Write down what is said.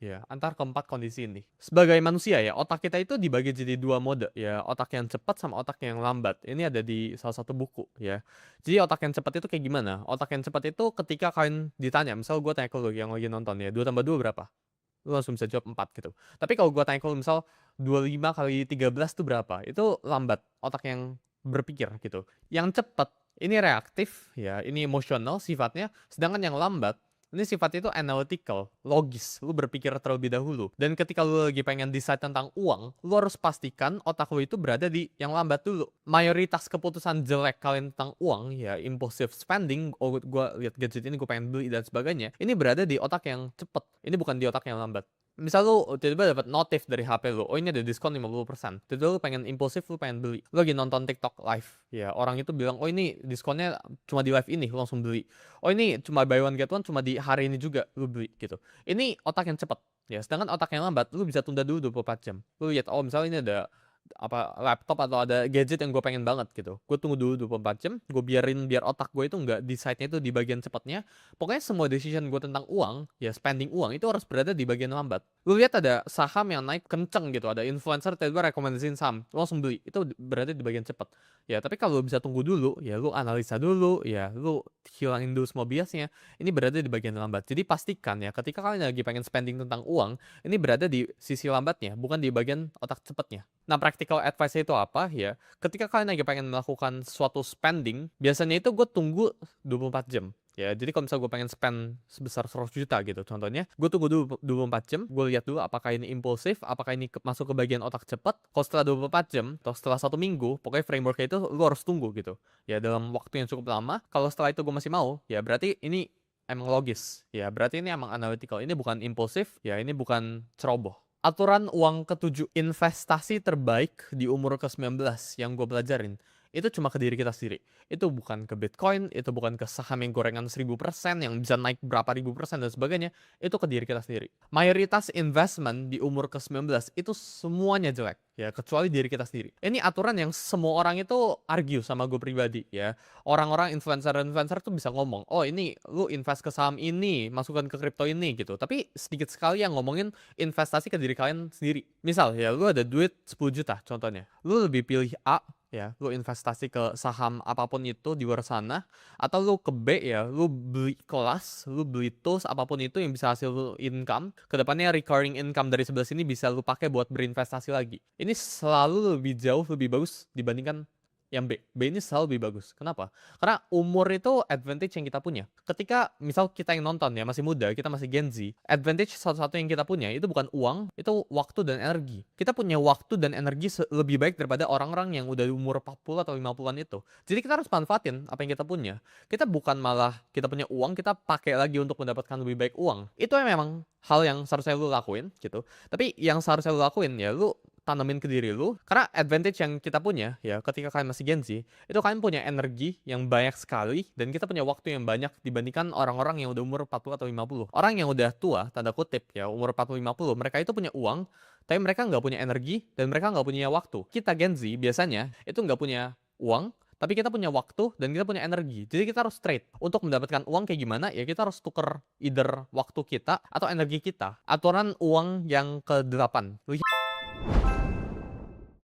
ya, antar keempat kondisi ini. Sebagai manusia ya, otak kita itu dibagi jadi dua mode ya, otak yang cepat sama otak yang lambat. Ini ada di salah satu buku ya. Jadi otak yang cepat itu kayak gimana? Otak yang cepat itu ketika kalian ditanya, misal gue tanya ke lu yang lagi nonton ya, 2 tambah 2 berapa? Lu langsung bisa jawab 4 gitu. Tapi kalau gue tanya ke lu misal 25 kali 13 tuh berapa? Itu lambat, otak yang berpikir gitu. Yang cepat ini reaktif ya, ini emosional sifatnya, sedangkan yang lambat ini sifatnya itu analytical, logis. Lu berpikir terlebih dahulu. Dan ketika lu lagi pengen decide tentang uang, lu harus pastikan otak lu itu berada di yang lambat dulu. Mayoritas keputusan jelek kalian tentang uang, ya impulsive spending, oh gue lihat gadget ini gue pengen beli dan sebagainya, ini berada di otak yang cepet. Ini bukan di otak yang lambat. Misal lu tiba-tiba dapat notif dari HP lu, oh ini ada diskon 50%. Tiba-tiba lu pengen impulsif, lu pengen beli. Lu lagi nonton TikTok live, ya orang itu bilang, oh ini diskonnya cuma di live ini, lu langsung beli. Oh ini cuma buy one get one, cuma di hari ini juga lu beli gitu. Ini otak yang cepat. Ya, sedangkan otak yang lambat, lu bisa tunda dulu 24 jam. Lu lihat, oh misalnya ini ada apa laptop atau ada gadget yang gue pengen banget gitu. Gue tunggu dulu 24 jam, gue biar otak gue itu nggak decide-nya itu di bagian cepatnya. Pokoknya semua decision gue tentang uang, ya spending uang itu harus berada di bagian lambat. Lu lihat ada saham yang naik kenceng gitu, ada influencer tiba-tiba rekomendasiin saham, lu langsung beli. Itu berada di bagian cepat. Ya, tapi kalau lu bisa tunggu dulu, ya lu analisa dulu, ya lu hilangin dulu semua biasnya. Ini berada di bagian lambat. Jadi pastikan ya, ketika kalian lagi pengen spending tentang uang, ini berada di sisi lambatnya, bukan di bagian otak cepatnya. Nah, practical advice itu apa ya? Ketika kalian lagi pengen melakukan suatu spending, biasanya itu gue tunggu 24 jam. Ya, jadi kalau misalnya gue pengen spend sebesar 100 juta gitu, contohnya, gue tunggu dulu 24 jam, gue lihat dulu apakah ini impulsif, apakah ini masuk ke bagian otak cepat. Kalau setelah 24 jam, atau setelah 1 minggu, pokoknya frameworknya itu lu harus tunggu gitu. Ya, dalam waktu yang cukup lama, kalau setelah itu gue masih mau, ya berarti ini emang logis. Ya, berarti ini emang analytical. Ini bukan impulsif, ya ini bukan ceroboh. Aturan uang ketujuh, investasi terbaik di umur ke-19 yang gue pelajarin, itu cuma ke diri kita sendiri. Itu bukan ke Bitcoin, itu bukan ke saham yang gorengan 1000% yang bisa naik berapa ribu persen dan sebagainya. Itu ke diri kita sendiri. Mayoritas investment di umur ke-19 itu semuanya jelek. Ya, kecuali diri kita sendiri. Ini aturan yang semua orang itu argue sama gue pribadi ya. Orang-orang influencer-influencer tuh bisa ngomong, oh ini lu invest ke saham ini, masukkan ke kripto ini gitu. Tapi sedikit sekali yang ngomongin investasi ke diri kalian sendiri. Misal ya, lu ada duit 10 juta contohnya. Lu lebih pilih A ya, lu investasi ke saham apapun itu di luar sana, atau lu ke B ya, lu beli kelas, lu beli tools apapun itu yang bisa hasil lu income, kedepannya recurring income dari sebelah sini bisa lu pakai buat berinvestasi lagi. Ini selalu lebih jauh lebih bagus dibandingkan yang B. B ini selalu lebih bagus. Kenapa? Karena umur itu advantage yang kita punya. Ketika misal kita yang nonton ya masih muda, kita masih Gen Z, advantage satu-satu yang kita punya itu bukan uang, itu waktu dan energi. Kita punya waktu dan energi lebih baik daripada orang-orang yang udah di umur 40 atau 50-an itu. Jadi kita harus manfaatin apa yang kita punya. Kita bukan malah kita punya uang, kita pakai lagi untuk mendapatkan lebih baik uang. Itu yang memang hal yang seharusnya lu lakuin gitu. Tapi yang seharusnya lu lakuin ya lu tanemin ke diri lu, karena advantage yang kita punya ya ketika kalian masih Gen Z, itu kalian punya energi yang banyak sekali dan kita punya waktu yang banyak dibandingkan orang-orang yang udah umur 40 atau 50. Orang yang udah tua, tanda kutip ya, umur 40 50, mereka itu punya uang, tapi mereka nggak punya energi dan mereka nggak punya waktu. Kita Gen Z biasanya itu nggak punya uang, tapi kita punya waktu dan kita punya energi. Jadi kita harus trade. Untuk mendapatkan uang kayak gimana? Ya kita harus tuker either waktu kita atau energi kita. Aturan uang yang ke-8.